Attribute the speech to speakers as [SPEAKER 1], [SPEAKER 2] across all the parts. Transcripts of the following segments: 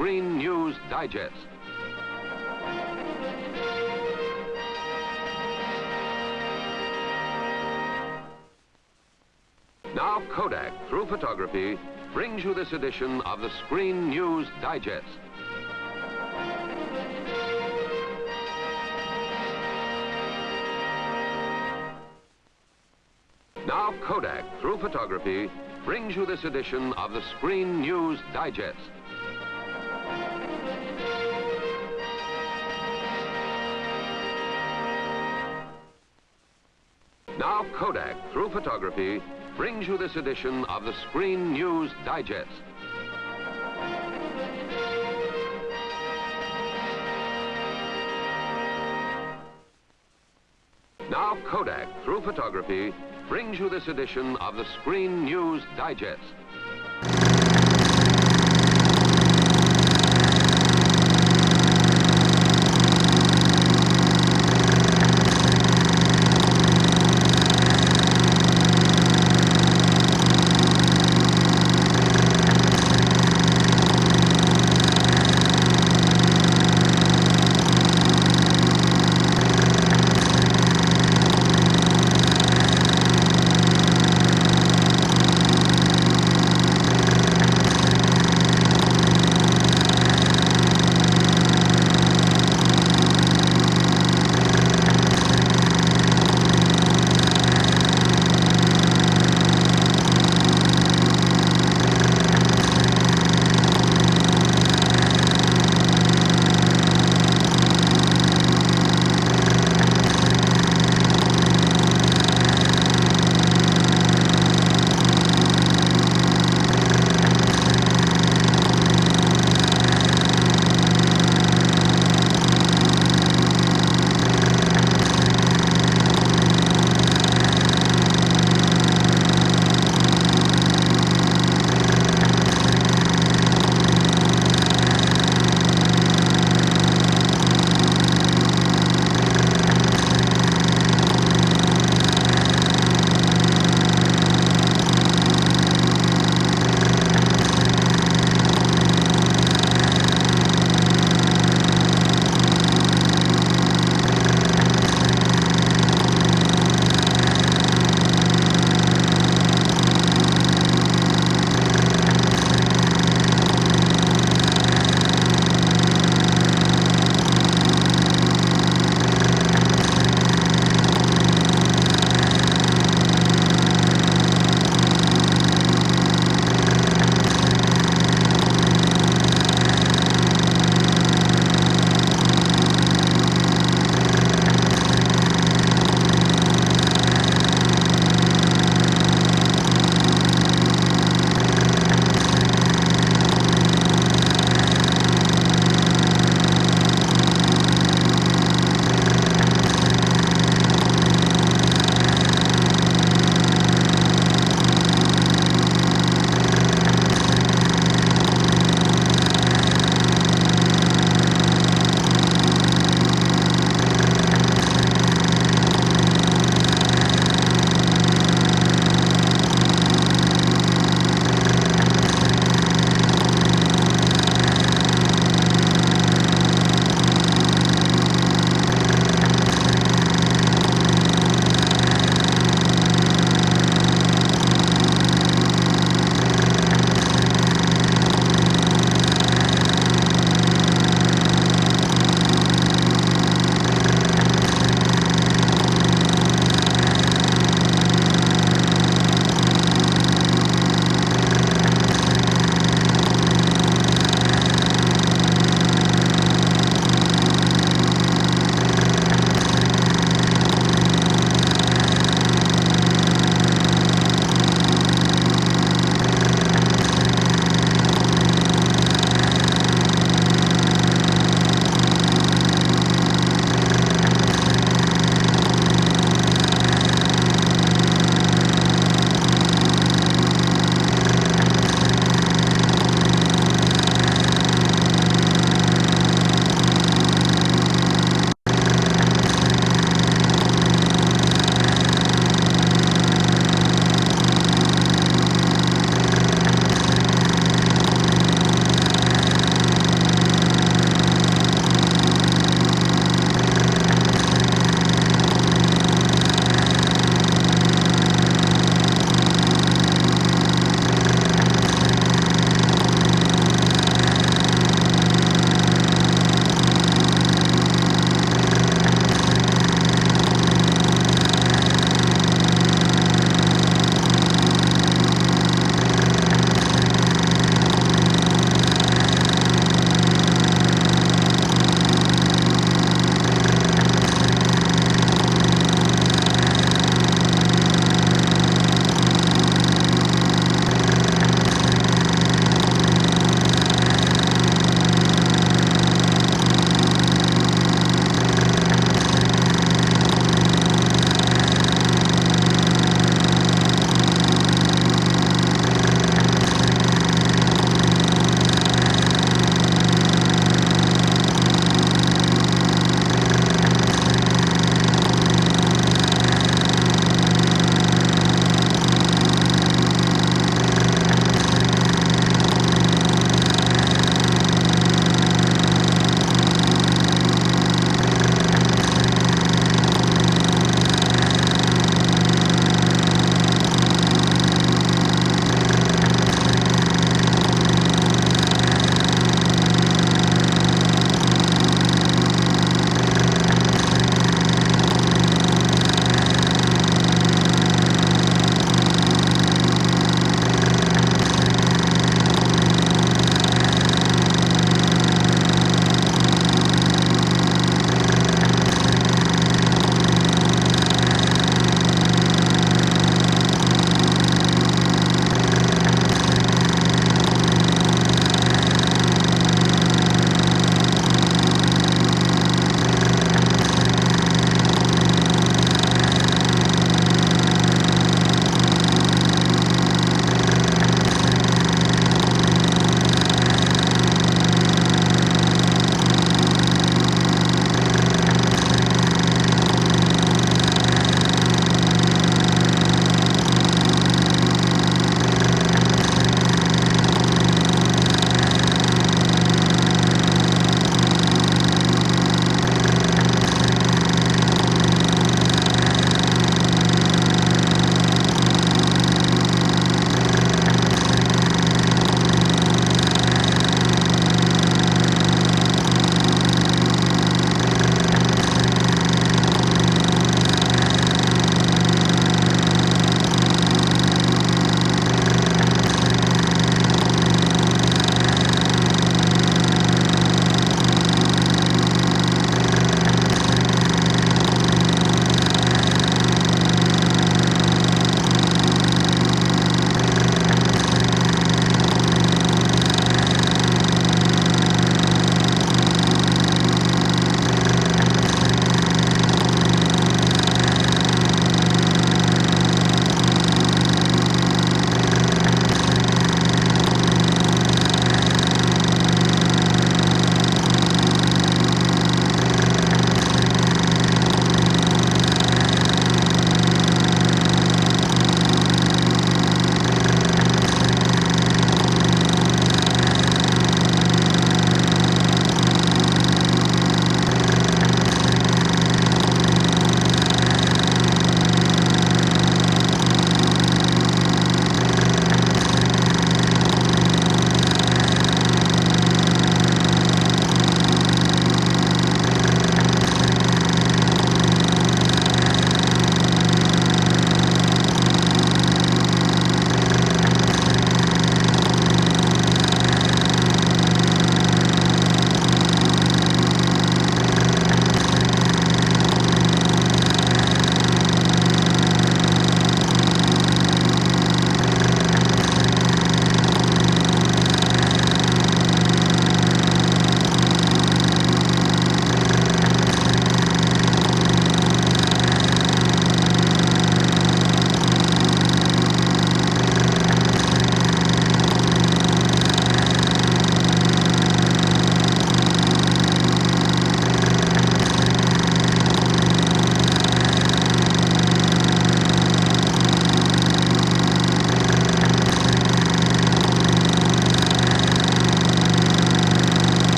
[SPEAKER 1] Screen News Digest. Now Kodak, through photography, brings you this edition of the Screen News Digest. Now Kodak, through photography, brings you this edition of the Screen News Digest. Now Kodak, through photography, brings you this edition of the Screen News Digest. Now Kodak, through photography, brings you this edition of the Screen News Digest.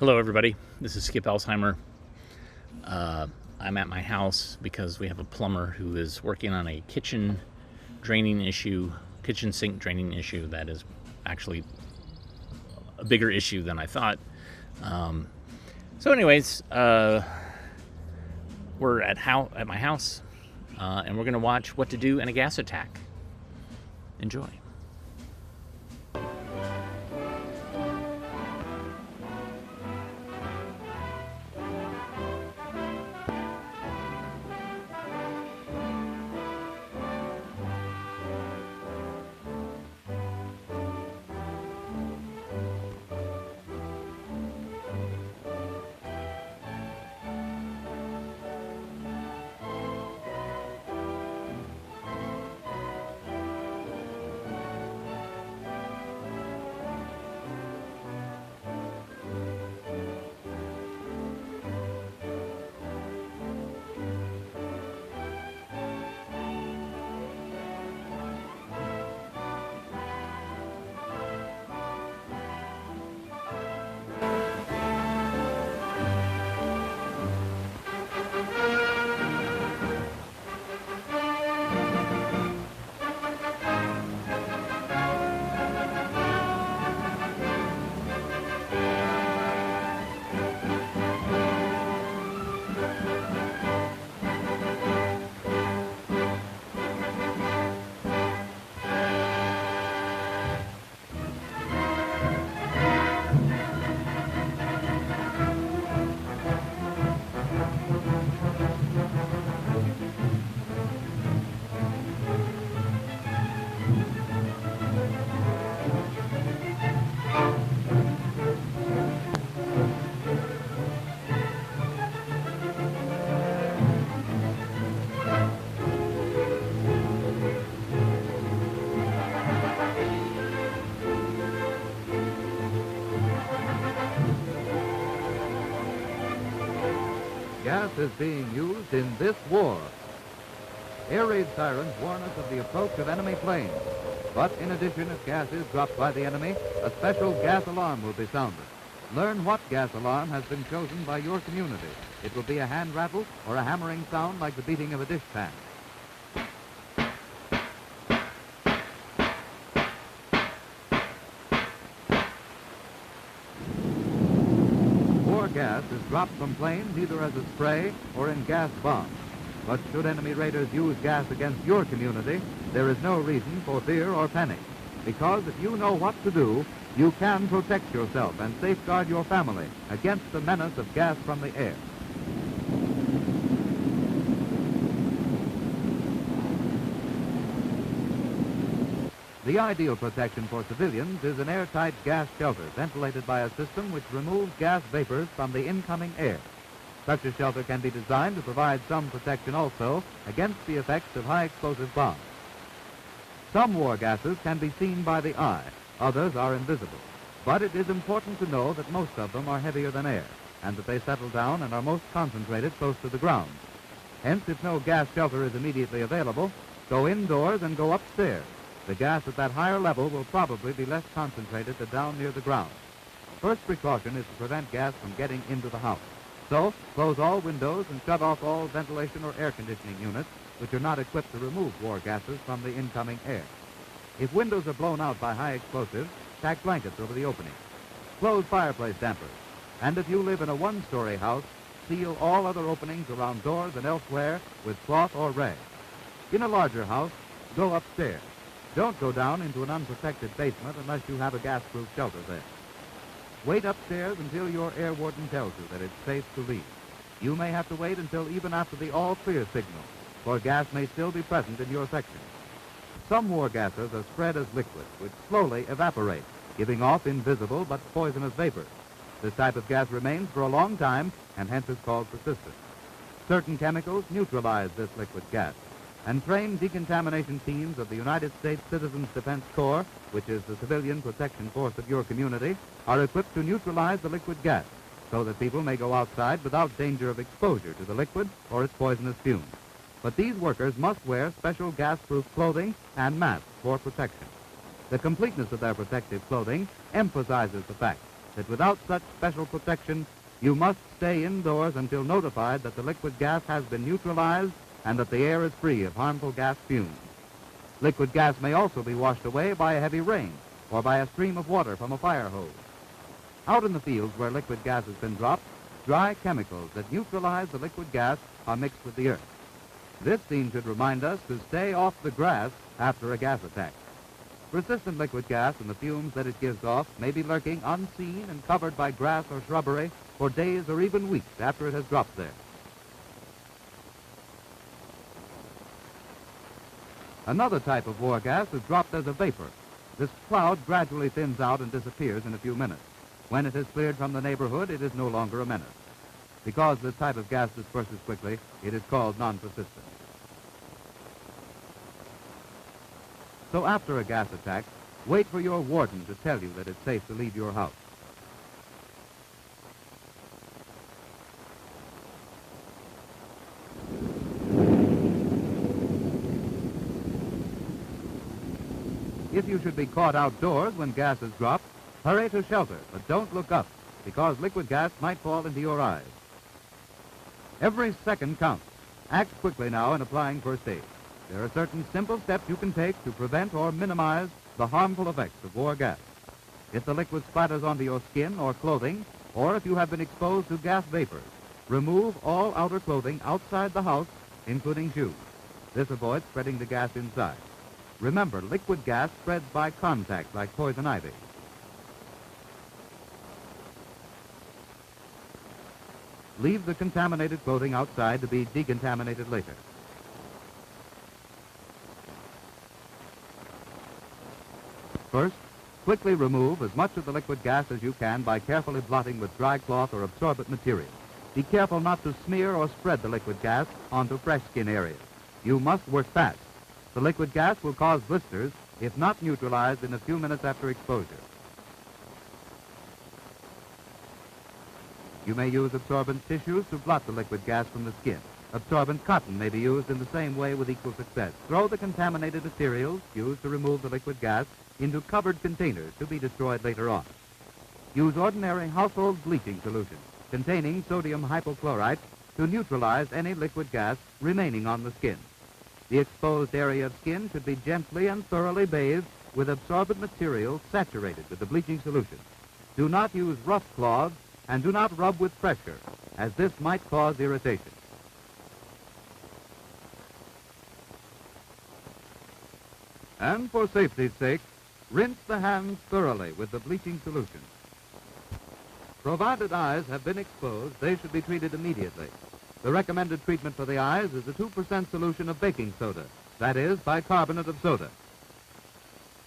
[SPEAKER 2] Hello everybody, this is Skip Alzheimer. I'm at my house because we have a plumber who is working on a kitchen sink draining issue that is actually a bigger issue than I thought. So anyways, we're at my house and we're going to watch What to Do in a Gas Attack. Enjoy.
[SPEAKER 3] Gas is being used in this war. Air raid sirens warn us of the approach of enemy planes. But in addition, if gas is dropped by the enemy, a special gas alarm will be sounded. Learn what gas alarm has been chosen by your community. It will be a hand rattle or a hammering sound like the beating of a dishpan. Gas is dropped from planes either as a spray or in gas bombs. But should enemy raiders use gas against your community, there is no reason for fear or panic. Because if you know what to do, you can protect yourself and safeguard your family against the menace of gas from the air. The ideal protection for civilians is an airtight gas shelter ventilated by a system which removes gas vapors from the incoming air. Such a shelter can be designed to provide some protection also against the effects of high explosive bombs. Some war gases can be seen by the eye, others are invisible. But it is important to know that most of them are heavier than air, and that they settle down and are most concentrated close to the ground. Hence, if no gas shelter is immediately available, go indoors and go upstairs. The gas at that higher level will probably be less concentrated than down near the ground. First precaution is to prevent gas from getting into the house. So, close all windows and shut off all ventilation or air conditioning units which are not equipped to remove war gases from the incoming air. If windows are blown out by high explosives, tack blankets over the opening. Close fireplace dampers. And if you live in a one-story house, seal all other openings around doors and elsewhere with cloth or rag. In a larger house, go upstairs. Don't go down into an unprotected basement unless you have a gas-proof shelter there. Wait upstairs until your air warden tells you that it's safe to leave. You may have to wait until even after the all-clear signal, for gas may still be present in your section. Some war gases are spread as liquids, which slowly evaporate, giving off invisible but poisonous vapors. This type of gas remains for a long time and hence is called persistent. Certain chemicals neutralize this liquid gas. And trained decontamination teams of the United States Citizens Defense Corps, which is the civilian protection force of your community, are equipped to neutralize the liquid gas so that people may go outside without danger of exposure to the liquid or its poisonous fumes. But these workers must wear special gas-proof clothing and masks for protection. The completeness of their protective clothing emphasizes the fact that without such special protection, you must stay indoors until notified that the liquid gas has been neutralized and that the air is free of harmful gas fumes. Liquid gas may also be washed away by a heavy rain or by a stream of water from a fire hose. Out in the fields where liquid gas has been dropped, dry chemicals that neutralize the liquid gas are mixed with the earth. This scene should remind us to stay off the grass after a gas attack. Persistent liquid gas and the fumes that it gives off may be lurking unseen and covered by grass or shrubbery for days or even weeks after it has dropped there. Another type of war gas is dropped as a vapor. This cloud gradually thins out and disappears in a few minutes. When it has cleared from the neighborhood, it is no longer a menace. Because this type of gas disperses quickly, it is called non-persistent. So after a gas attack, wait for your warden to tell you that it's safe to leave your house. If you should be caught outdoors when gas is dropped, hurry to shelter, but don't look up, because liquid gas might fall into your eyes. Every second counts. Act quickly now in applying first aid. There are certain simple steps you can take to prevent or minimize the harmful effects of war gas. If the liquid splatters onto your skin or clothing, or if you have been exposed to gas vapors, remove all outer clothing outside the house, including shoes. This avoids spreading the gas inside. Remember, liquid gas spreads by contact like poison ivy. Leave the contaminated clothing outside to be decontaminated later. First, quickly remove as much of the liquid gas as you can by carefully blotting with dry cloth or absorbent material. Be careful not to smear or spread the liquid gas onto fresh skin areas. You must work fast. The liquid gas will cause blisters if not neutralized in a few minutes after exposure. You may use absorbent tissues to blot the liquid gas from the skin. Absorbent cotton may be used in the same way with equal success. Throw the contaminated materials used to remove the liquid gas into covered containers to be destroyed later on. Use ordinary household bleaching solution containing sodium hypochlorite to neutralize any liquid gas remaining on the skin. The exposed area of skin should be gently and thoroughly bathed with absorbent material saturated with the bleaching solution. Do not use rough cloths and do not rub with pressure, as this might cause irritation. And for safety's sake, rinse the hands thoroughly with the bleaching solution. Provided eyes have been exposed, they should be treated immediately. The recommended treatment for the eyes is a 2% solution of baking soda, that is, bicarbonate of soda.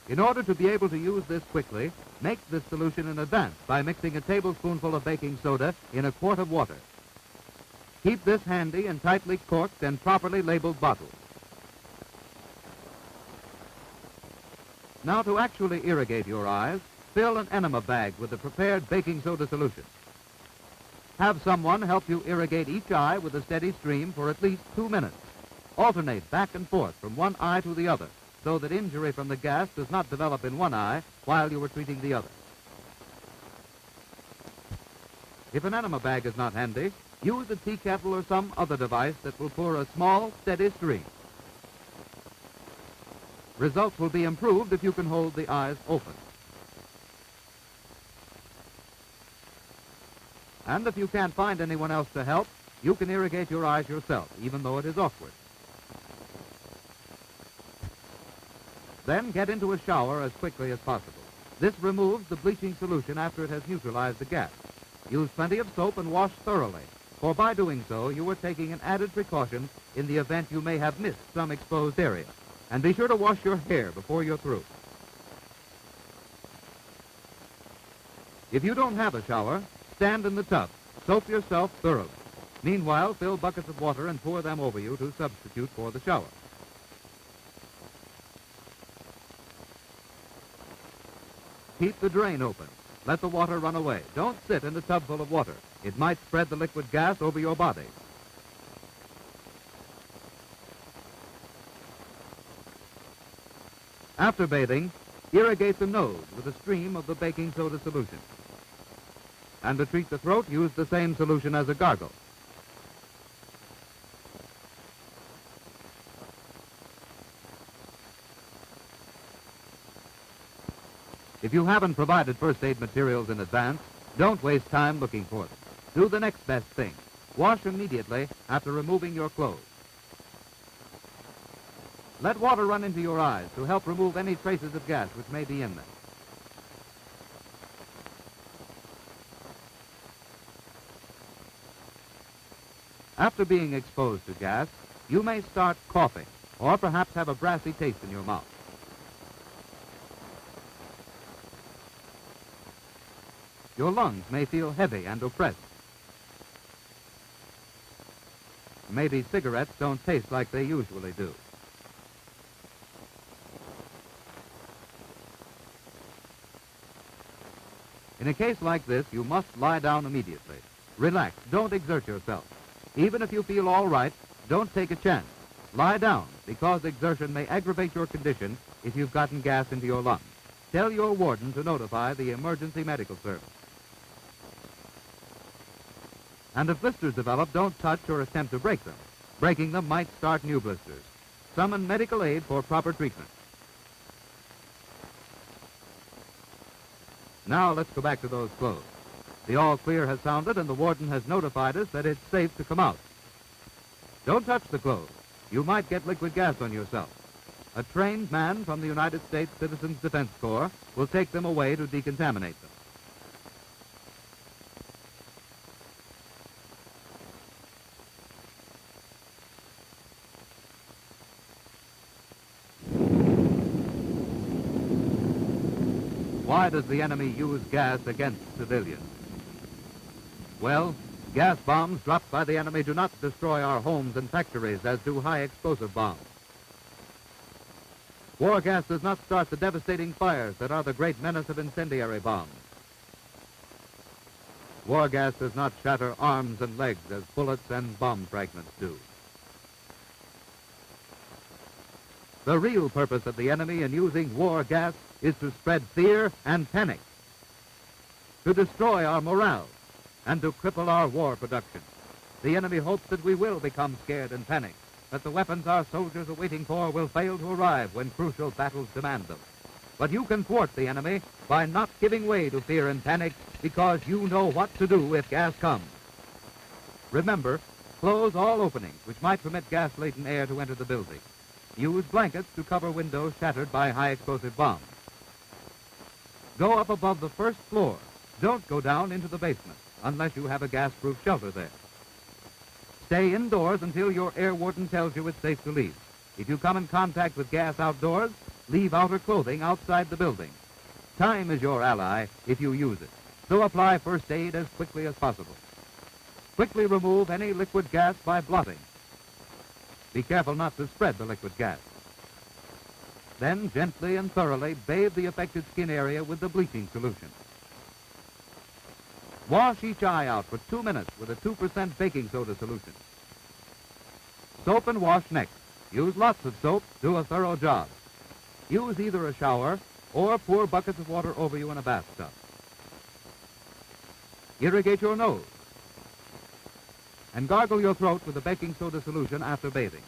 [SPEAKER 3] In order to be able to use this quickly, make this solution in advance by mixing a tablespoonful of baking soda in a quart of water. Keep this handy in tightly corked and properly labeled bottles. Now, to actually irrigate your eyes, fill an enema bag with the prepared baking soda solution. Have someone help you irrigate each eye with a steady stream for at least 2 minutes. Alternate back and forth from one eye to the other, so that injury from the gas does not develop in one eye while you are treating the other. If an enema bag is not handy, use a tea kettle or some other device that will pour a small, steady stream. Results will be improved if you can hold the eyes open. And if you can't find anyone else to help, you can irrigate your eyes yourself, even though it is awkward. Then get into a shower as quickly as possible. This removes the bleaching solution after it has neutralized the gas. Use plenty of soap and wash thoroughly, for by doing so, you are taking an added precaution in the event you may have missed some exposed area. And be sure to wash your hair before you're through. If you don't have a shower, stand in the tub. Soap yourself thoroughly. Meanwhile, fill buckets of water and pour them over you to substitute for the shower. Keep the drain open. Let the water run away. Don't sit in a tub full of water. It might spread the liquid gas over your body. After bathing, irrigate the nose with a stream of the baking soda solution. And to treat the throat, use the same solution as a gargle. If you haven't provided first aid materials in advance, don't waste time looking for them. Do the next best thing. Wash immediately after removing your clothes. Let water run into your eyes to help remove any traces of gas which may be in them. After being exposed to gas, you may start coughing or perhaps have a brassy taste in your mouth. Your lungs may feel heavy and oppressed. Maybe cigarettes don't taste like they usually do. In a case like this, you must lie down immediately. Relax. Don't exert yourself. Even if you feel all right, don't take a chance. Lie down, because exertion may aggravate your condition if you've gotten gas into your lungs. Tell your warden to notify the emergency medical service. And if blisters develop, don't touch or attempt to break them. Breaking them might start new blisters. Summon medical aid for proper treatment. Now let's go back to those clothes. The all clear has sounded and the warden has notified us that it's safe to come out. Don't touch the clothes. You might get liquid gas on yourself. A trained man from the United States Citizens Defense Corps will take them away to decontaminate them. Why does the enemy use gas against civilians? Well, gas bombs dropped by the enemy do not destroy our homes and factories as do high explosive bombs. War gas does not start the devastating fires that are the great menace of incendiary bombs. War gas does not shatter arms and legs as bullets and bomb fragments do. The real purpose of the enemy in using war gas is to spread fear and panic, to destroy our morale, and to cripple our war production. The enemy hopes that we will become scared and panicked, that the weapons our soldiers are waiting for will fail to arrive when crucial battles demand them. But you can thwart the enemy by not giving way to fear and panic, because you know what to do if gas comes. Remember, close all openings which might permit gas-laden air to enter the building. Use blankets to cover windows shattered by high-explosive bombs. Go up above the first floor. Don't go down into the basement unless you have a gas-proof shelter there. Stay indoors until your air warden tells you it's safe to leave. If you come in contact with gas outdoors, leave outer clothing outside the building. Time is your ally if you use it, so apply first aid as quickly as possible. Quickly remove any liquid gas by blotting. Be careful not to spread the liquid gas. Then gently and thoroughly bathe the affected skin area with the bleaching solution. Wash each eye out for 2 minutes with a 2% baking soda solution. Soap and wash next. Use lots of soap, do a thorough job. Use either a shower or pour buckets of water over you in a bathtub. Irrigate your nose. And gargle your throat with the baking soda solution after bathing.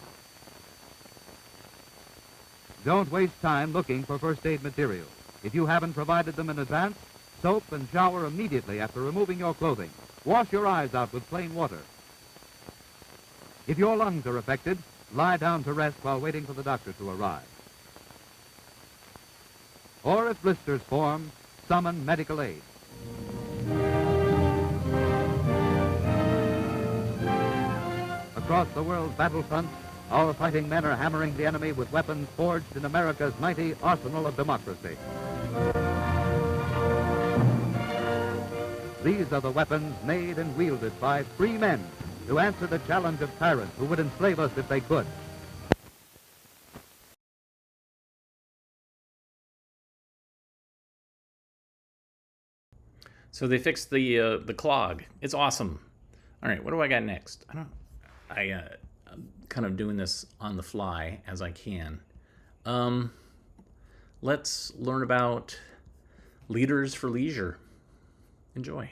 [SPEAKER 3] Don't waste time looking for first aid materials. If you haven't provided them in advance, soap and shower immediately after removing your clothing. Wash your eyes out with plain water. If your lungs are affected, lie down to rest while waiting for the doctor to arrive. Or if blisters form, summon medical aid. Across the world's battlefronts, our fighting men are hammering the enemy with weapons forged in America's mighty arsenal of democracy. These are the weapons made and wielded by free men to answer the challenge of tyrants who would enslave us if they could.
[SPEAKER 2] So they fixed the clog. It's awesome. All right, what do I got next? I'm kind of doing this on the fly as I can. Let's learn about leaders for leisure. Enjoy.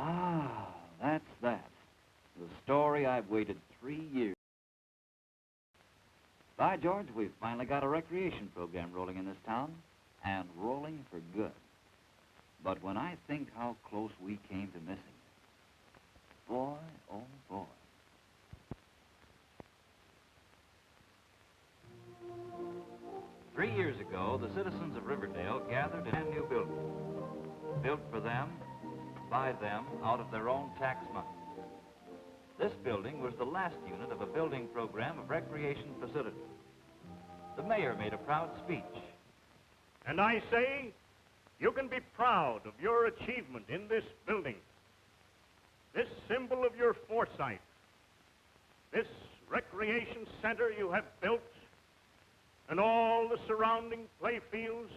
[SPEAKER 4] Ah, that's that. The story I've waited 3 years. By George, we've finally got a recreation program rolling in this town, and rolling for good. But when I think how close we came to missing it, boy, oh boy. Three years ago, the citizens of Riverdale gathered in a new building, built for them, by them, out of their own tax money. This building was the last unit of a building program of recreation facilities. The mayor made a proud speech.
[SPEAKER 5] And I say, you can be proud of your achievement in this building, this symbol of your foresight, this recreation center you have built, and all the surrounding play fields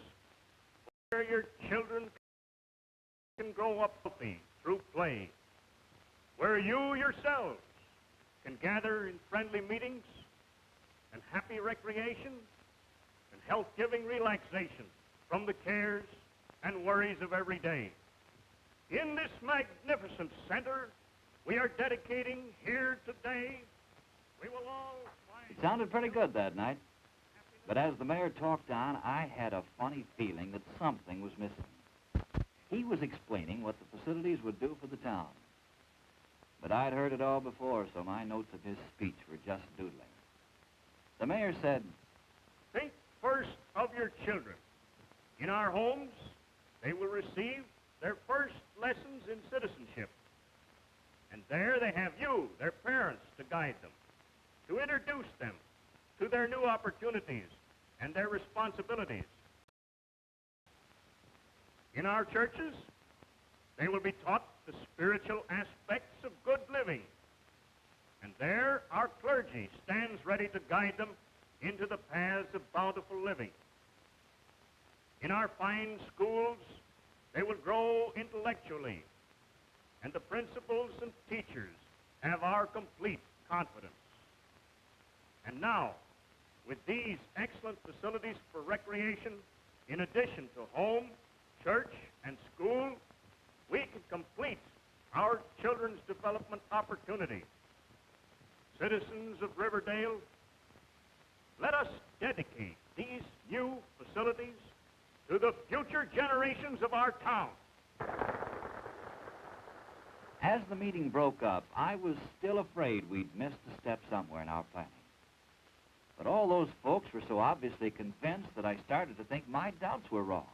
[SPEAKER 5] where your children can grow up healthy through play, where you yourselves can gather in friendly meetings and happy recreation and health-giving relaxation from the cares and worries of every day. In this magnificent center we are dedicating here today, we will all find...
[SPEAKER 4] It sounded pretty good that night, but as the mayor talked on, I had a funny feeling that something was missing. He was explaining what the facilities would do for the town. But I'd heard it all before, so my notes of his speech were just doodling. The mayor said,
[SPEAKER 5] think first of your children. In our homes, they will receive their first lessons in citizenship. And there they have you, their parents, to guide them, to introduce them to their new opportunities and their responsibilities. In our churches, they will be taught the spiritual aspects of good living. And there, our clergy stands ready to guide them into the paths of bountiful living. In our fine schools, they will grow intellectually, and the principals and teachers have our complete confidence. And now, with these excellent facilities for recreation, in addition to home, church, and school, we can complete our children's development opportunity. Citizens of Riverdale, let us dedicate these new facilities to the future generations of our town.
[SPEAKER 4] As the meeting broke up, I was still afraid we'd missed a step somewhere in our planning. But all those folks were so obviously convinced that I started to think my doubts were wrong.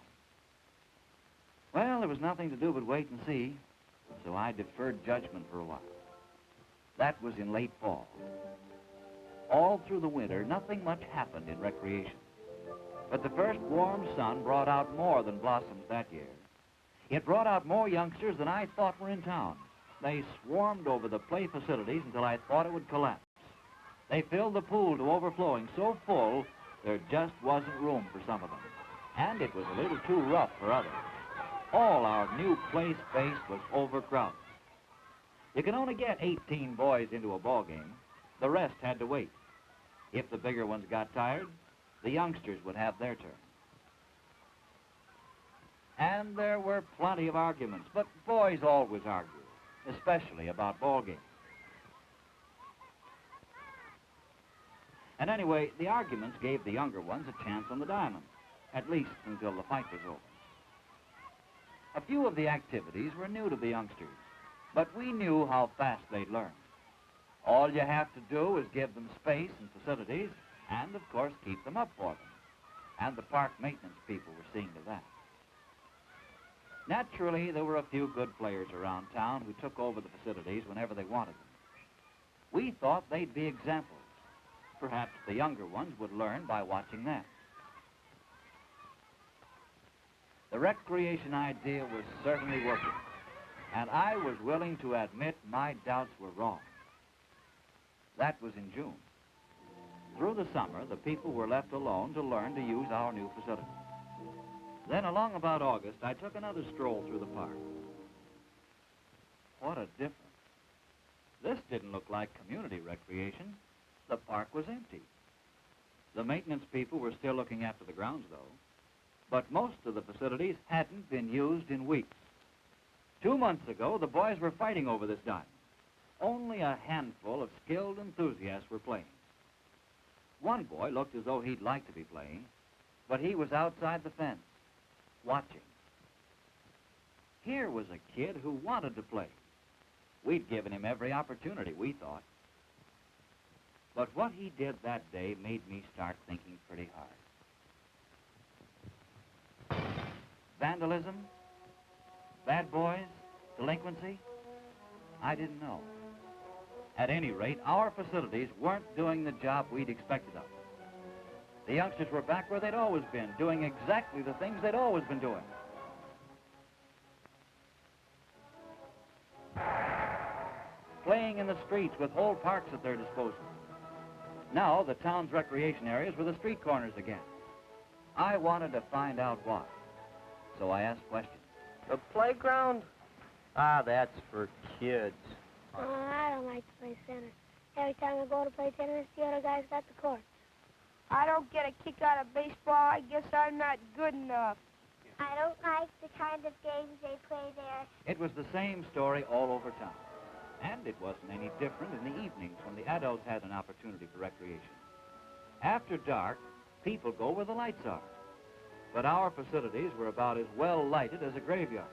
[SPEAKER 4] Well, there was nothing to do but wait and see, so I deferred judgment for a while. That was in late fall. All through the winter, nothing much happened in recreation. But the first warm sun brought out more than blossoms that year. It brought out more youngsters than I thought were in town. They swarmed over the play facilities until I thought it would collapse. They filled the pool to overflowing so full, there just wasn't room for some of them. And it was a little too rough for others. All our new play space was overcrowded. You can only get 18 boys into a ball game. The rest had to wait. If the bigger ones got tired, the youngsters would have their turn. And there were plenty of arguments, but boys always argue, especially about ball games. And anyway, the arguments gave the younger ones a chance on the diamond, at least until the fight was over. A few of the activities were new to the youngsters, but we knew how fast they'd learn. All you have to do is give them space and facilities, and of course keep them up for them. And the park maintenance people were seeing to that. Naturally, there were a few good players around town who took over the facilities whenever they wanted them. We thought they'd be examples. Perhaps the younger ones would learn by watching them. The recreation idea was certainly working, and I was willing to admit my doubts were wrong. That was in June. Through the summer, the people were left alone to learn to use our new facilities. Then, along about August, I took another stroll through the park. What a difference. This didn't look like community recreation. The park was empty. The maintenance people were still looking after the grounds, though. But most of the facilities hadn't been used in weeks. 2 months ago, the boys were fighting over this diamond. Only a handful of skilled enthusiasts were playing. One boy looked as though he'd like to be playing, but he was outside the fence, watching. Here was a kid who wanted to play. We'd given him every opportunity, we thought. But what he did that day made me start thinking pretty hard. Vandalism? Bad boys? Delinquency? I didn't know. At any rate, our facilities weren't doing the job we'd expected of them. The youngsters were back where they'd always been, doing exactly the things they'd always been doing. Playing in the streets with whole parks at their disposal. Now, the town's recreation areas were the street corners again. I wanted to find out why, so I asked questions.
[SPEAKER 6] The playground? Ah, that's for kids.
[SPEAKER 7] I don't like to play center. Every time I go to play tennis, the other guy's got the court.
[SPEAKER 8] I don't get a kick out of baseball. I guess I'm not good enough.
[SPEAKER 7] I don't like the kind of games they play there.
[SPEAKER 4] It was the same story all over town. And it wasn't any different in the evenings when the adults had an opportunity for recreation. After dark, people go where the lights are. But our facilities were about as well lighted as a graveyard.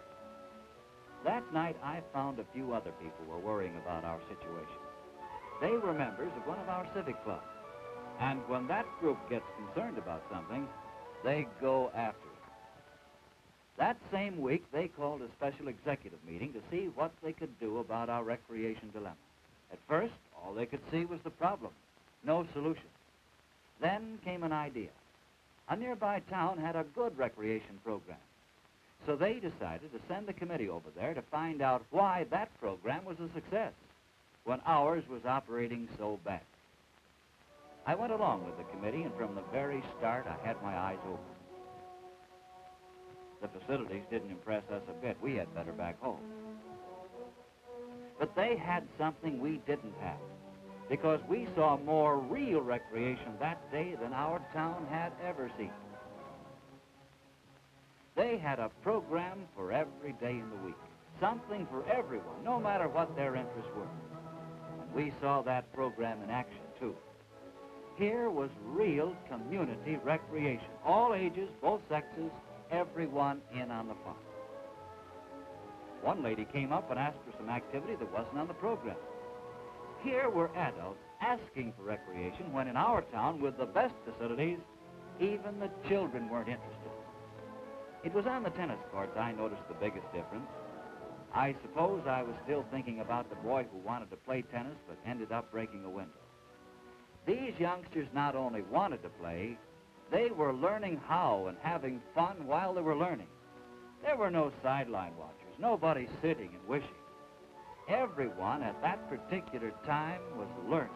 [SPEAKER 4] That night, I found a few other people were worrying about our situation. They were members of one of our civic clubs. And when that group gets concerned about something, they go after it. That same week, they called a special executive meeting to see what they could do about our recreation dilemma. At first, all they could see was the problem, no solution. Then came an idea. A nearby town had a good recreation program. So they decided to send a committee over there to find out why that program was a success when ours was operating so bad. I went along with the committee, and from the very start, I had my eyes open. The facilities didn't impress us a bit. We had better back home. But they had something we didn't have, because we saw more real recreation that day than our town had ever seen. They had a program for every day in the week, something for everyone, no matter what their interests were. And we saw that program in action, too. Here was real community recreation, all ages, both sexes, everyone in on the fun. One lady came up and asked for some activity that wasn't on the program. Here were adults asking for recreation when in our town, with the best facilities, even the children weren't interested. It was on the tennis courts I noticed the biggest difference. I suppose I was still thinking about the boy who wanted to play tennis but ended up breaking a window. These youngsters not only wanted to play, they were learning how and having fun while they were learning. There were no sideline watchers, nobody sitting and wishing. Everyone at that particular time was learning.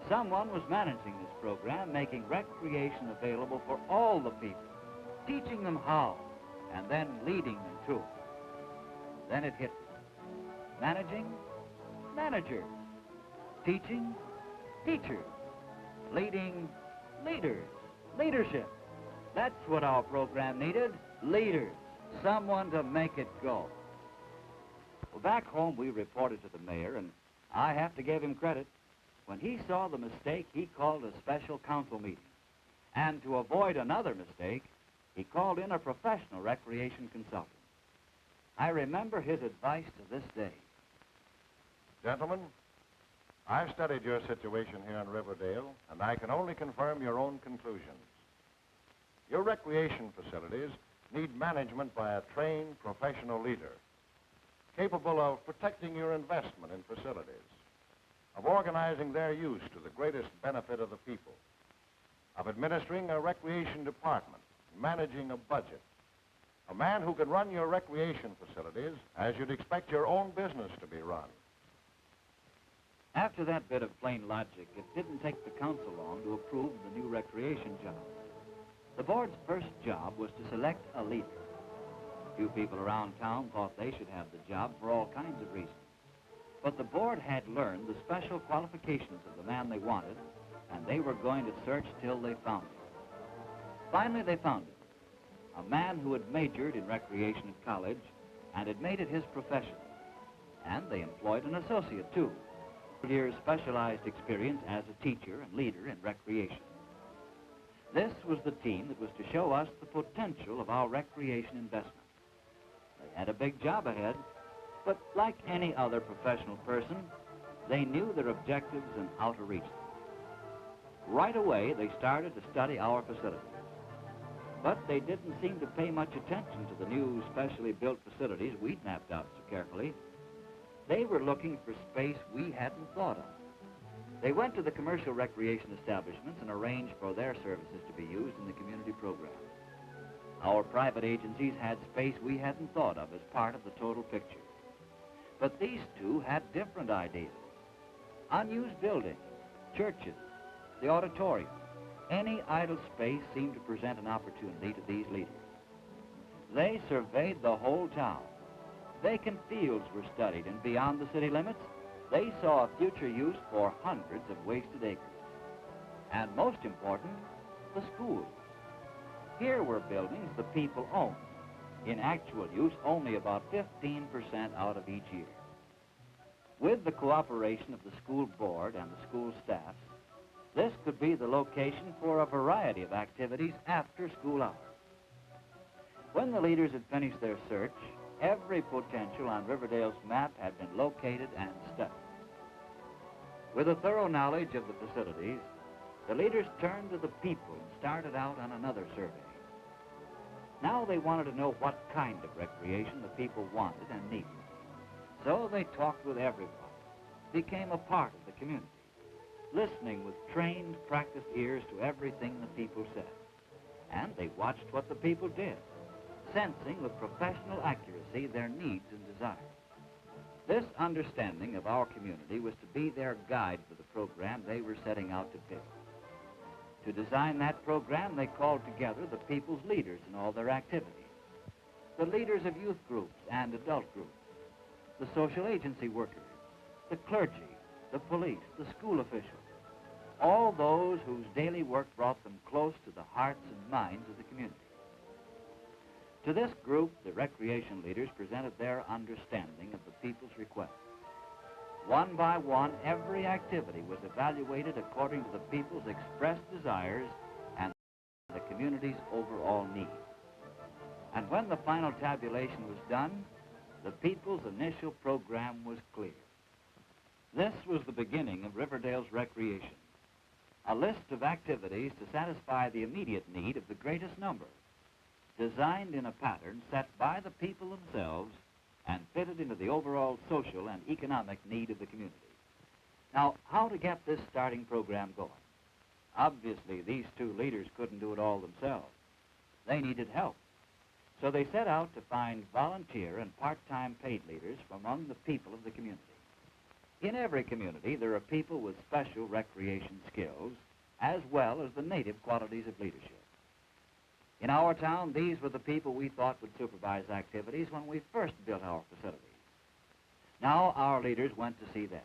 [SPEAKER 4] Someone was managing this program, making recreation available for all the people, teaching them how, and then leading them to it. Then it hit me. Managing? Managers. Teaching? Teachers. Leading? Leaders. Leadership. That's what our program needed. Leaders. Someone to make it go. Well, back home, we reported to the mayor, and I have to give him credit. When he saw the mistake, he called a special council meeting. And to avoid another mistake, he called in a professional recreation consultant. I remember his advice to this day.
[SPEAKER 9] Gentlemen, I've studied your situation here in Riverdale, and I can only confirm your own conclusions. Your recreation facilities need management by a trained professional leader, capable of protecting your investment in facilities, of organizing their use to the greatest benefit of the people, of administering a recreation department, managing a budget. A man who can run your recreation facilities as you'd expect your own business to be run.
[SPEAKER 4] After that bit of plain logic, it didn't take the council long to approve the new recreation job. The board's first job was to select a leader. Few people around town thought they should have the job for all kinds of reasons. But the board had learned the special qualifications of the man they wanted, and they were going to search till they found him. Finally, they found him. A man who had majored in recreation at college and had made it his profession. And they employed an associate, too. Years specialized experience as a teacher and leader in recreation. This was the team that was to show us the potential of our recreation investment. They had a big job ahead, but like any other professional person, they knew their objectives and how to reach them. Right away, they started to study our facilities. But they didn't seem to pay much attention to the new specially built facilities we'd mapped out so carefully. They were looking for space we hadn't thought of. They went to the commercial recreation establishments and arranged for their services to be used in the community program. Our private agencies had space we hadn't thought of as part of the total picture. But these two had different ideas. Unused buildings, churches, the auditorium, any idle space seemed to present an opportunity to these leaders. They surveyed the whole town. Vacant fields were studied, and beyond the city limits, they saw a future use for hundreds of wasted acres. And most important, the schools. Here were buildings the people owned. In actual use, only about 15% out of each year. With the cooperation of the school board and the school staffs, this could be the location for a variety of activities after school hours. When the leaders had finished their search, every potential on Riverdale's map had been located and studied. With a thorough knowledge of the facilities, the leaders turned to the people and started out on another survey. Now they wanted to know what kind of recreation the people wanted and needed. So they talked with everyone, became a part of the community, listening with trained, practiced ears to everything the people said. And they watched what the people did, sensing with professional accuracy their needs and desires. This understanding of our community was to be their guide for the program they were setting out to build. To design that program, they called together the people's leaders in all their activities, the leaders of youth groups and adult groups, the social agency workers, the clergy, the police, the school officials, all those whose daily work brought them close to the hearts and minds of the community. To this group, the recreation leaders presented their understanding of the people's requests. One by one, every activity was evaluated according to the people's expressed desires and the community's overall needs. And when the final tabulation was done, the people's initial program was clear. This was the beginning of Riverdale's recreation, a list of activities to satisfy the immediate need of the greatest number, designed in a pattern set by the people themselves and fitted into the overall social and economic need of the community. Now, how to get this starting program going? Obviously, these two leaders couldn't do it all themselves. They needed help. So they set out to find volunteer and part-time paid leaders from among the people of the community. In every community, there are people with special recreation skills, as well as the native qualities of leadership. In our town, these were the people we thought would supervise activities when we first built our facilities. Now our leaders went to see them.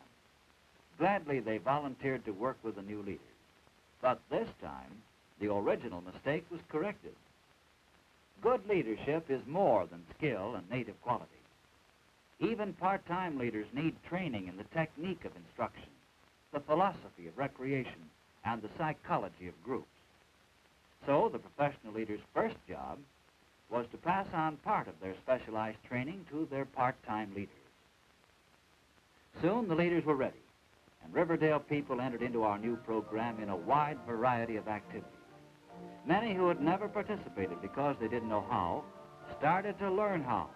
[SPEAKER 4] Gladly, they volunteered to work with the new leaders. But this time, the original mistake was corrected. Good leadership is more than skill and native quality. Even part-time leaders need training in the technique of instruction, the philosophy of recreation, and the psychology of groups. So the professional leader's first job was to pass on part of their specialized training to their part-time leaders. Soon the leaders were ready, and Riverdale people entered into our new program in a wide variety of activities. Many who had never participated because they didn't know how started to learn how.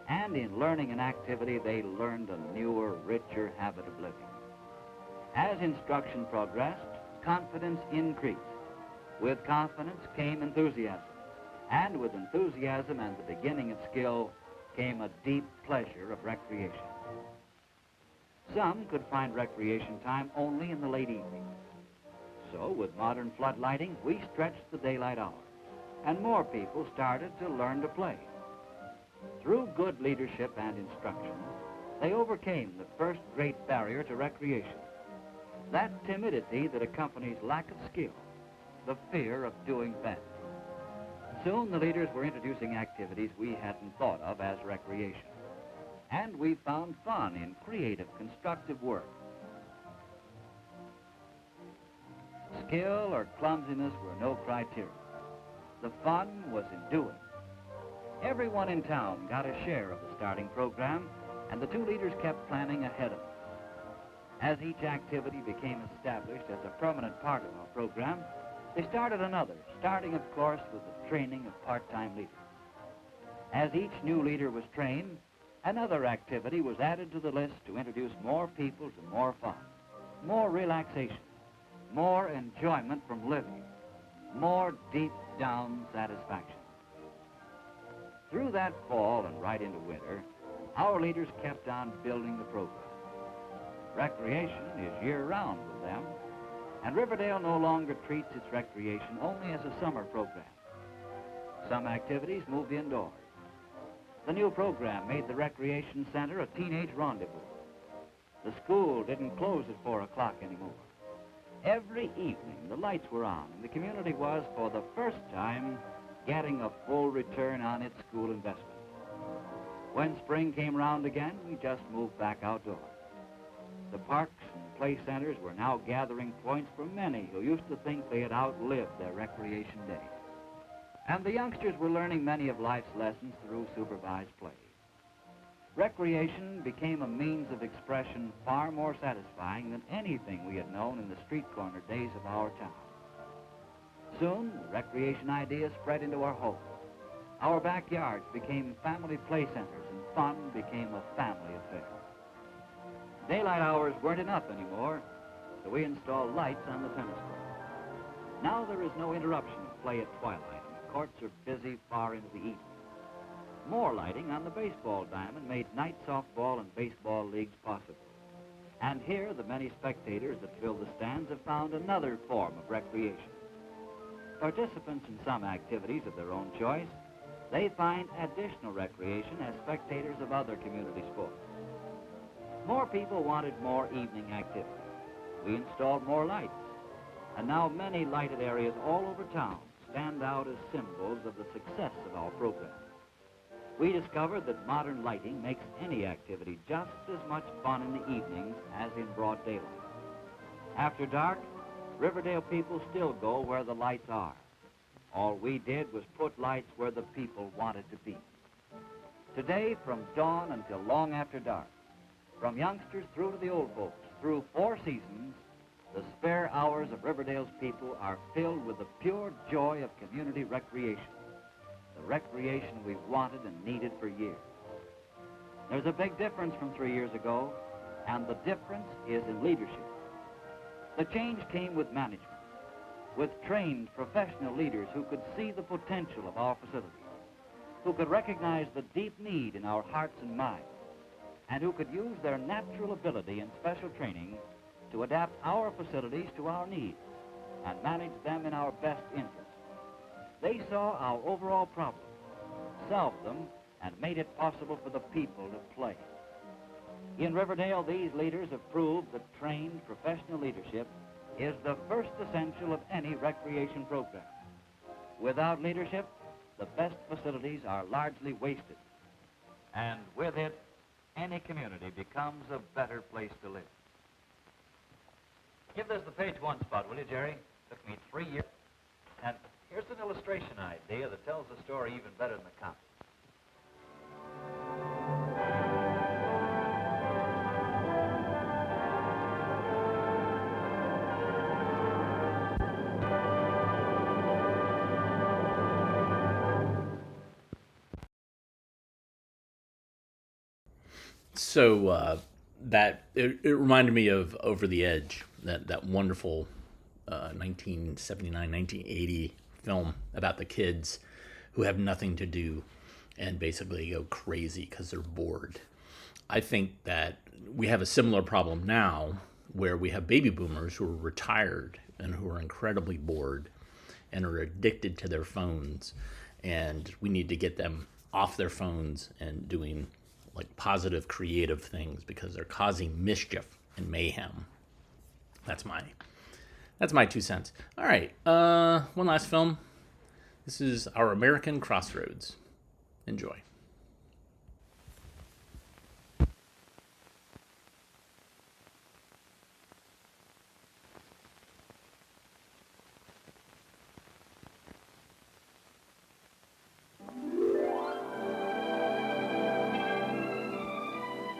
[SPEAKER 4] And in learning an activity, they learned a newer, richer habit of living. As instruction progressed, confidence increased. With confidence came enthusiasm. And with enthusiasm and the beginning of skill came a deep pleasure of recreation. Some could find recreation time only in the late evenings. So with modern floodlighting, we stretched the daylight hours, and more people started to learn to play. Through good leadership and instruction, they overcame the first great barrier to recreation, that timidity that accompanies lack of skill, the fear of doing badly. Soon the leaders were introducing activities we hadn't thought of as recreation. And we found fun in creative, constructive work. Skill or clumsiness were no criteria. The fun was in doing. Everyone in town got a share of the starting program, and the two leaders kept planning ahead of us. As each activity became established as a permanent part of our program, they started another, starting, of course, with the training of part-time leaders. As each new leader was trained, another activity was added to the list to introduce more people to more fun, more relaxation, more enjoyment from living, more deep-down satisfaction. Through that fall and right into winter, our leaders kept on building the program. Recreation is year-round with them, and Riverdale no longer treats its recreation only as a summer program. Some activities moved indoors. The new program made the recreation center a teenage rendezvous. The school didn't close at 4 o'clock anymore. Every evening, the lights were on, and the community was, for the first time, getting a full return on its school investment. When spring came round again, we just moved back outdoors. The parks and play centers were now gathering points for many who used to think they had outlived their recreation days. And the youngsters were learning many of life's lessons through supervised play. Recreation became a means of expression far more satisfying than anything we had known in the street corner days of our town. Soon, the recreation idea spread into our homes. Our backyards became family play centers, and fun became a family affair. Daylight hours weren't enough anymore, so we installed lights on the tennis court. Now there is no interruption of play at twilight, and the courts are busy far into the evening. More lighting on the baseball diamond made night softball and baseball leagues possible. And here, the many spectators that fill the stands have found another form of recreation. Participants in some activities of their own choice, they find additional recreation as spectators of other community sports. More people wanted more evening activity. We installed more lights, and now many lighted areas all over town stand out as symbols of the success of our program. We discovered that modern lighting makes any activity just as much fun in the evenings as in broad daylight. After dark, Riverdale people still go where the lights are. All we did was put lights where the people wanted to be. Today, from dawn until long after dark, from youngsters through to the old folks, through 4 seasons, the spare hours of Riverdale's people are filled with the pure joy of community recreation, the recreation we've wanted and needed for years. There's a big difference from 3 years ago, and the difference is in leadership. The change came with management, with trained professional leaders who could see the potential of our facilities, who could recognize the deep need in our hearts and minds, and who could use their natural ability and special training to adapt our facilities to our needs and manage them in our best interest. They saw our overall problems, solved them, and made it possible for the people to play. In Riverdale, these leaders have proved that trained professional leadership is the first essential of any recreation program. Without leadership, the best facilities are largely wasted. And with it, any community becomes a better place to live. Give this the page one spot, will you, Jerry? Took me 3 years. And here's an illustration idea that tells the story even better than the comic.
[SPEAKER 2] So it reminded me of Over the Edge, that wonderful 1979, 1980 film about the kids who have nothing to do and basically go crazy because they're bored. I think that we have a similar problem now where we have baby boomers who are retired and who are incredibly bored and are addicted to their phones, and we need to get them off their phones and doing like positive, creative things because they're causing mischief and mayhem. That's my 2 cents. All right, one last film. This is our American Crossroads. Enjoy.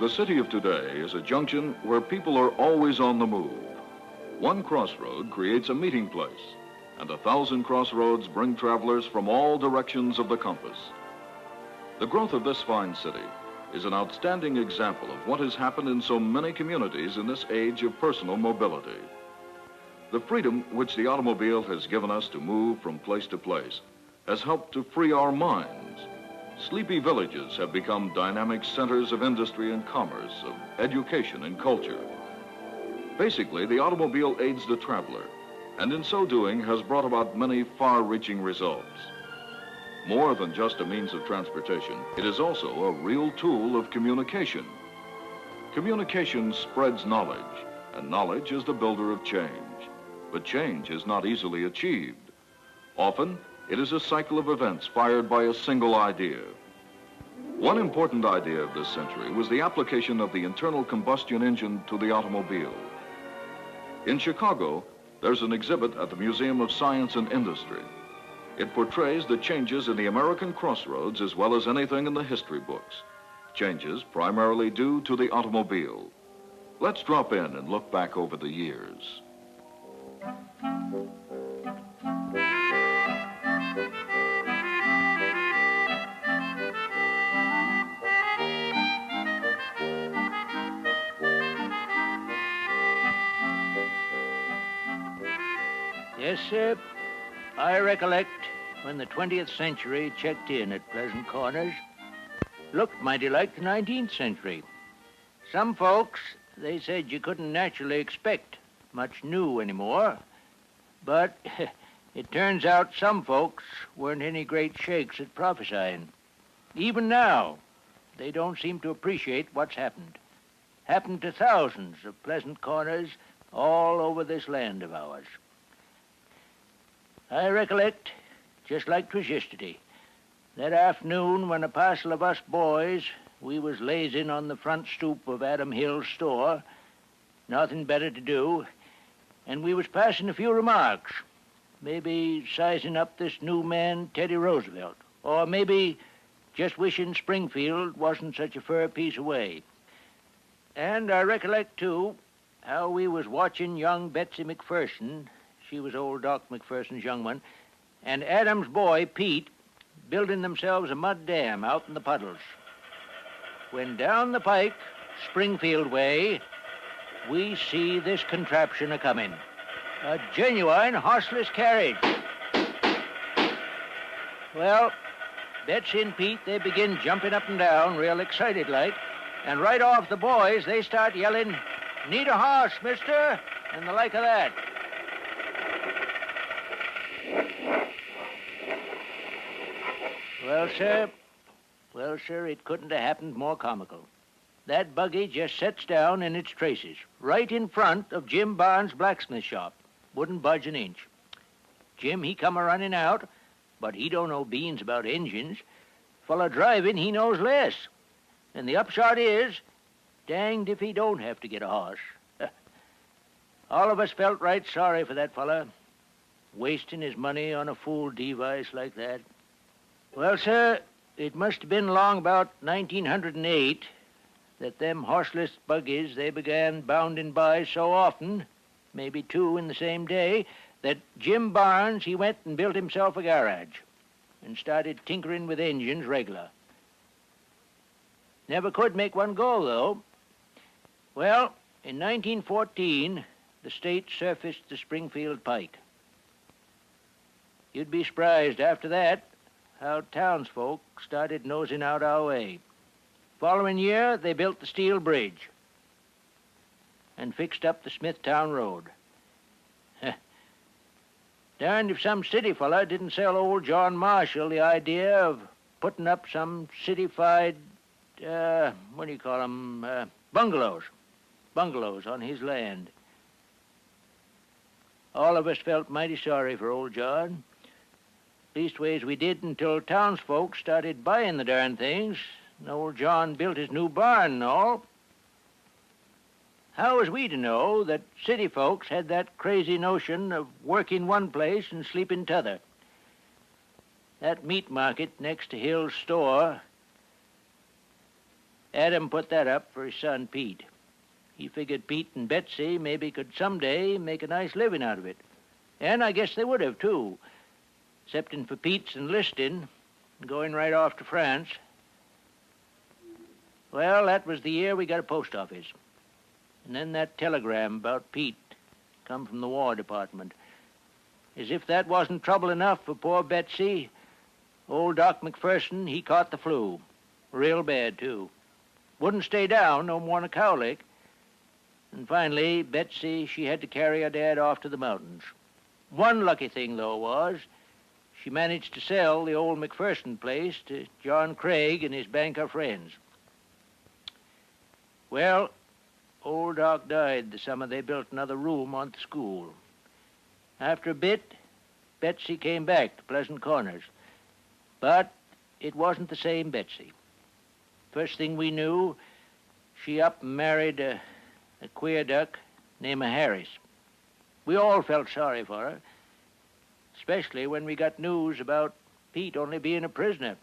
[SPEAKER 10] The city of today is a junction where people are always on the move. One crossroad creates a meeting place, and 1,000 crossroads bring travelers from all directions of the compass. The growth of this fine city is an outstanding example of what has happened in so many communities in this age of personal mobility. The freedom which the automobile has given us to move from place to place has helped to free our minds. Sleepy villages have become dynamic centers of industry and commerce, of education and culture. Basically, the automobile aids the traveler, and in so doing has brought about many far-reaching results. More than just a means of transportation, it is also a real tool of communication. Communication spreads knowledge, and knowledge is the builder of change. But change is not easily achieved. Often, it is a cycle of events fired by a single idea. One important idea of this century was the application of the internal combustion engine to the automobile. In Chicago, there's an exhibit at the Museum of Science and Industry. It portrays the changes in the American Crossroads as well as anything in the history books. Changes primarily due to the automobile. Let's drop in and look back over the years.
[SPEAKER 11] Yes, sir. I recollect when the 20th century checked in at Pleasant Corners. Looked mighty like the 19th century. Some folks, they said you couldn't naturally expect much new anymore. But it turns out some folks weren't any great shakes at prophesying. Even now, they don't seem to appreciate what's happened. Happened to thousands of Pleasant Corners all over this land of ours. I recollect, just like 'twas yesterday, that afternoon when a parcel of us boys, we was lazing on the front stoop of Adam Hill's store, nothing better to do, and we was passing a few remarks, maybe sizing up this new man, Teddy Roosevelt, or maybe just wishing Springfield wasn't such a fur piece away. And I recollect, too, how we was watching young Betsy McPherson, she was old Doc McPherson's young one, and Adam's boy, Pete, building themselves a mud dam out in the puddles. When down the pike, Springfield way, we see this contraption a-coming. A genuine horseless carriage. Well, Betsy and Pete, they begin jumping up and down, real excited like, and right off the boys, they start yelling, "Need a horse, mister," and the like of that. Well, sir, it couldn't have happened more comical. That buggy just sets down in its traces, right in front of Jim Barnes' blacksmith shop. Wouldn't budge an inch. Jim, he come a-running out, but he don't know beans about engines. Fella driving, he knows less. And the upshot is, danged if he don't have to get a horse. All of us felt right sorry for that fella, wasting his money on a fool device like that. Well, sir, it must have been along about 1908 that them horseless buggies, they began bounding by so often, maybe 2 in the same day, that Jim Barnes, he went and built himself a garage and started tinkering with engines regular. Never could make one go, though. Well, in 1914, the state surfaced the Springfield Pike. You'd be surprised after that how townsfolk started nosing out our way. Following year, they built the steel bridge and fixed up the Smithtown Road. Darned if some city fella didn't sell old John Marshall the idea of putting up some city-fied, bungalows. Bungalows on his land. All of us felt mighty sorry for old John. Leastways, we did until townsfolk started buying the darn things, and old John built his new barn and all. How was we to know that city folks had that crazy notion of working one place and sleeping t'other? That meat market next to Hill's store, Adam put that up for his son Pete. He figured Pete and Betsy maybe could someday make a nice living out of it. And I guess they would have, too, excepting for Pete's enlisting and going right off to France. Well, that was the year we got a post office. And then that telegram about Pete come from the War Department. As if that wasn't trouble enough for poor Betsy, old Doc McPherson, he caught the flu. Real bad, too. Wouldn't stay down no more'n a cowlick. And finally, Betsy, she had to carry her dad off to the mountains. One lucky thing, though, was she managed to sell the old McPherson place to John Craig and his banker friends. Well, old Doc died the summer they built another room on the school. After a bit, Betsy came back to Pleasant Corners. But it wasn't the same Betsy. First thing we knew, she up and married a queer duck named Harris. We all felt sorry for her, especially when we got news about Pete only being a prisoner.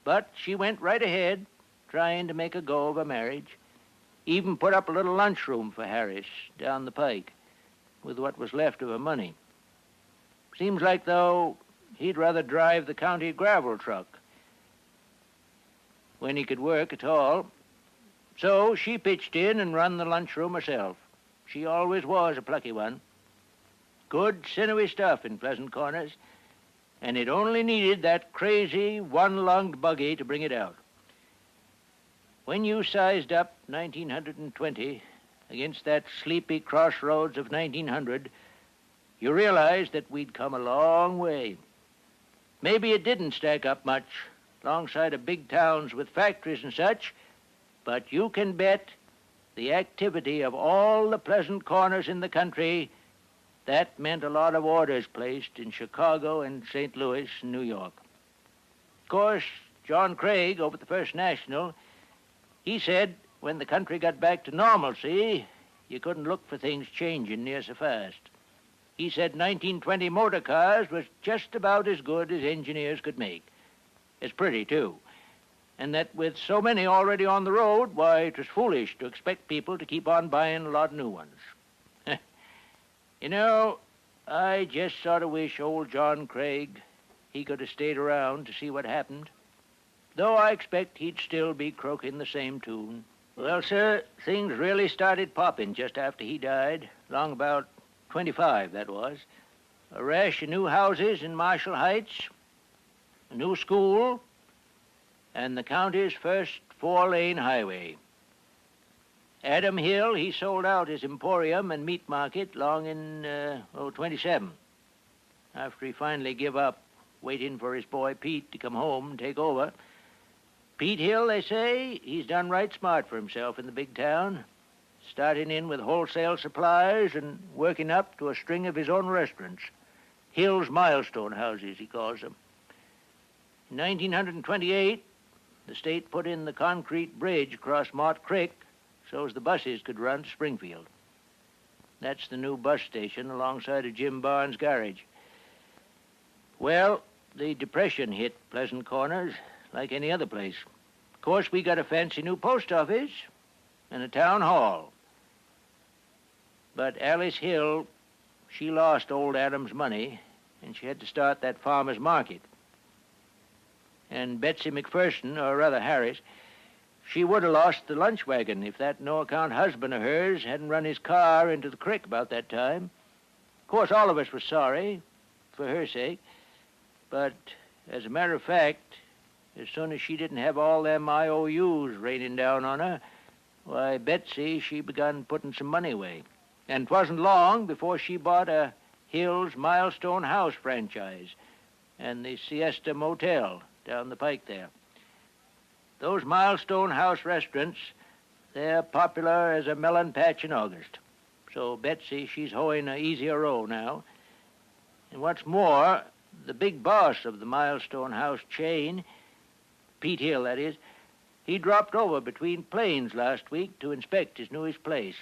[SPEAKER 11] But she went right ahead, trying to make a go of her marriage. Even put up a little lunchroom for Harris down the pike with what was left of her money. Seems like, though, he'd rather drive the county gravel truck when he could work at all. So she pitched in and run the lunchroom herself. She always was a plucky one. Good, sinewy stuff in Pleasant Corners, and it only needed that crazy, one-lunged buggy to bring it out. When you sized up 1920 against that sleepy crossroads of 1900, you realized that we'd come a long way. Maybe it didn't stack up much alongside of big towns with factories and such, but you can bet the activity of all the Pleasant Corners in the country, that meant a lot of orders placed in Chicago and St. Louis and New York. Of course, John Craig over at the First National, he said when the country got back to normalcy, you couldn't look for things changing near so fast. He said 1920 motor cars was just about as good as engineers could make. It's pretty, too. And that with so many already on the road, why, it was foolish to expect people to keep on buying a lot of new ones. You know, I just sort of wish old John Craig, he could have stayed around to see what happened. Though I expect he'd still be croaking the same tune. Well, sir, things really started popping just after he died, long about 25, that was. A rash of new houses in Marshall Heights, a new school, and the county's first 4-lane highway. Adam Hill, he sold out his emporium and meat market long in, 27, after he finally give up waiting for his boy Pete to come home and take over. Pete Hill, they say, he's done right smart for himself in the big town, starting in with wholesale supplies and working up to a string of his own restaurants. Hill's Milestone Houses, he calls them. In 1928, the state put in the concrete bridge across Mott Creek so as the buses could run to Springfield. That's the new bus station alongside of Jim Barnes' garage. Well, the Depression hit Pleasant Corners like any other place. Of course, we got a fancy new post office and a town hall. But Alice Hill, she lost old Adam's money, and she had to start that farmer's market. And Betsy McPherson, or rather Harris, she would have lost the lunch wagon if that no-account husband of hers hadn't run his car into the creek about that time. Of course, all of us were sorry, for her sake. But as a matter of fact, as soon as she didn't have all them IOUs raining down on her, why, Betsy, she begun putting some money away. And 'twasn't long before she bought a Hills Milestone House franchise and the Siesta Motel down the pike there. Those Milestone House restaurants, they're popular as a melon patch in August. So Betsy, she's hoeing a easier row now. And what's more, the big boss of the Milestone House chain, Pete Hill, that is, he dropped over between planes last week to inspect his newest place.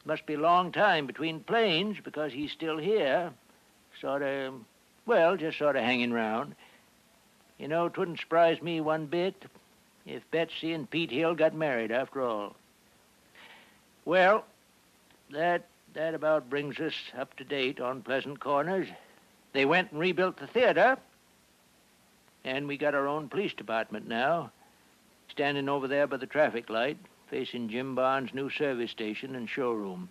[SPEAKER 11] Must be a long time between planes because he's still here, just sort of hanging round. You know, 'twouldn't surprise me one bit if Betsy and Pete Hill got married after all. Well, that about brings us up to date on Pleasant Corners. They went and rebuilt the theater, and we got our own police department now, standing over there by the traffic light, facing Jim Barnes' new service station and showroom.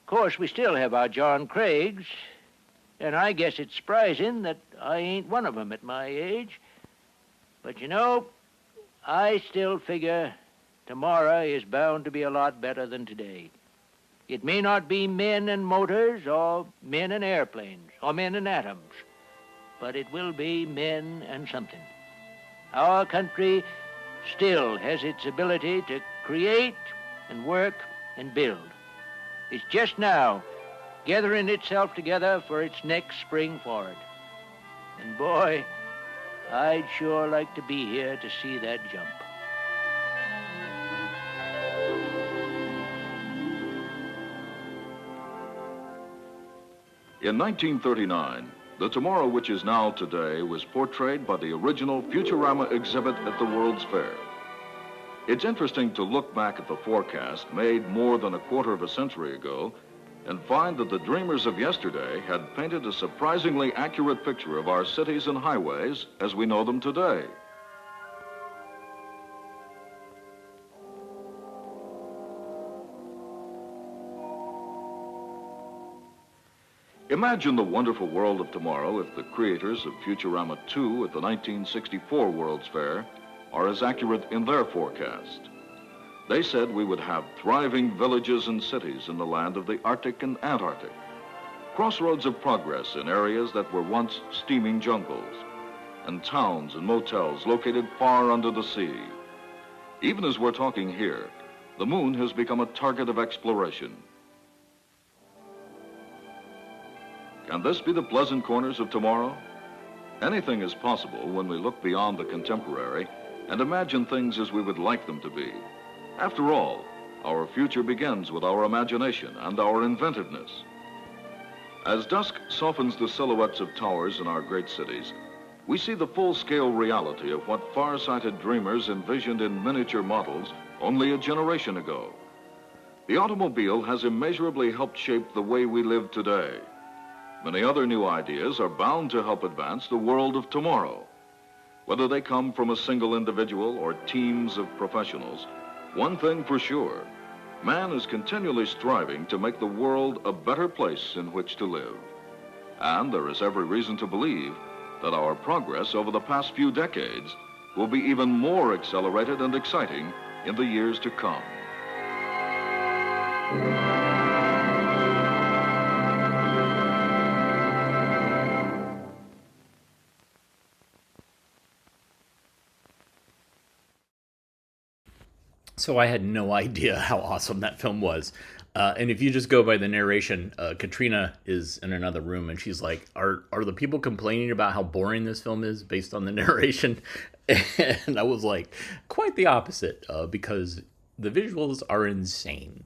[SPEAKER 11] Of course, we still have our John Craigs, and I guess it's surprising that I ain't one of 'em at my age. But you know, I still figure tomorrow is bound to be a lot better than today. It may not be men and motors, or men and airplanes, or men and atoms, but it will be men and something. Our country still has its ability to create and work and build. It's just now gathering itself together for its next spring forward. And boy, I'd sure like to be here to see that jump.
[SPEAKER 10] In 1939, the tomorrow which is now today was portrayed by the original Futurama exhibit at the World's Fair. It's interesting to look back at the forecast made more than a quarter of a century ago and find that the dreamers of yesterday had painted a surprisingly accurate picture of our cities and highways as we know them today. Imagine the wonderful world of tomorrow if the creators of Futurama 2 at the 1964 World's Fair are as accurate in their forecast. They said we would have thriving villages and cities in the land of the Arctic and Antarctic, crossroads of progress in areas that were once steaming jungles, and towns and motels located far under the sea. Even as we're talking here, the moon has become a target of exploration. Can this be the Pleasant Corners of tomorrow? Anything is possible when we look beyond the contemporary and imagine things as we would like them to be. After all, our future begins with our imagination and our inventiveness. As dusk softens the silhouettes of towers in our great cities, we see the full-scale reality of what far-sighted dreamers envisioned in miniature models only a generation ago. The automobile has immeasurably helped shape the way we live today. Many other new ideas are bound to help advance the world of tomorrow. Whether they come from a single individual or teams of professionals, one thing for sure, man is continually striving to make the world a better place in which to live. And there is every reason to believe that our progress over the past few decades will be even more accelerated and exciting in the years to come.
[SPEAKER 2] So I had no idea how awesome that film was. And if you just go by the narration, Katrina is in another room and she's like, are the people complaining about how boring this film is based on the narration? And I was like, quite the opposite, because the visuals are insane.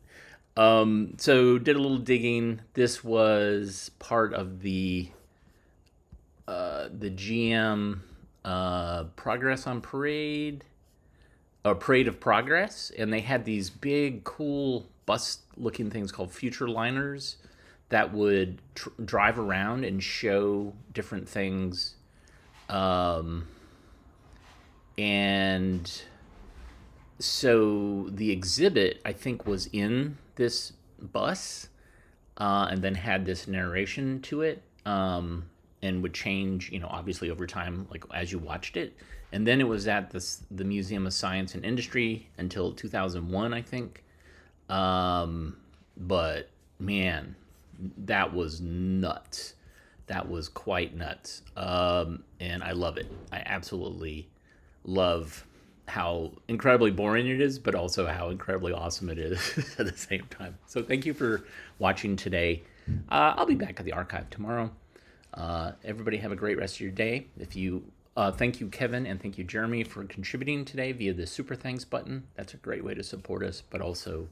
[SPEAKER 2] So did a little digging. This was part of the GM Progress on Parade, or Parade of Progress, and they had these big, cool bus-looking things called future liners that would drive around and show different things. And so the exhibit, I think, was in this bus, and then had this narration to it, and would change, obviously over time, like as you watched it. And then it was at the Museum of Science and Industry until 2001, I think. But man, that was nuts. That was quite nuts. And I love it. I absolutely love how incredibly boring it is, but also how incredibly awesome it is at the same time. So thank you for watching today. I'll be back at the archive tomorrow. Everybody have a great rest of your day. Thank you, Kevin, and thank you, Jeremy, for contributing today via the Super Thanks button. That's a great way to support us, but also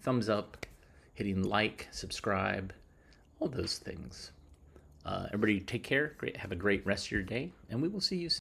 [SPEAKER 2] thumbs up, hitting like, subscribe, all those things. Everybody take care. Have a great rest of your day, and we will see you soon.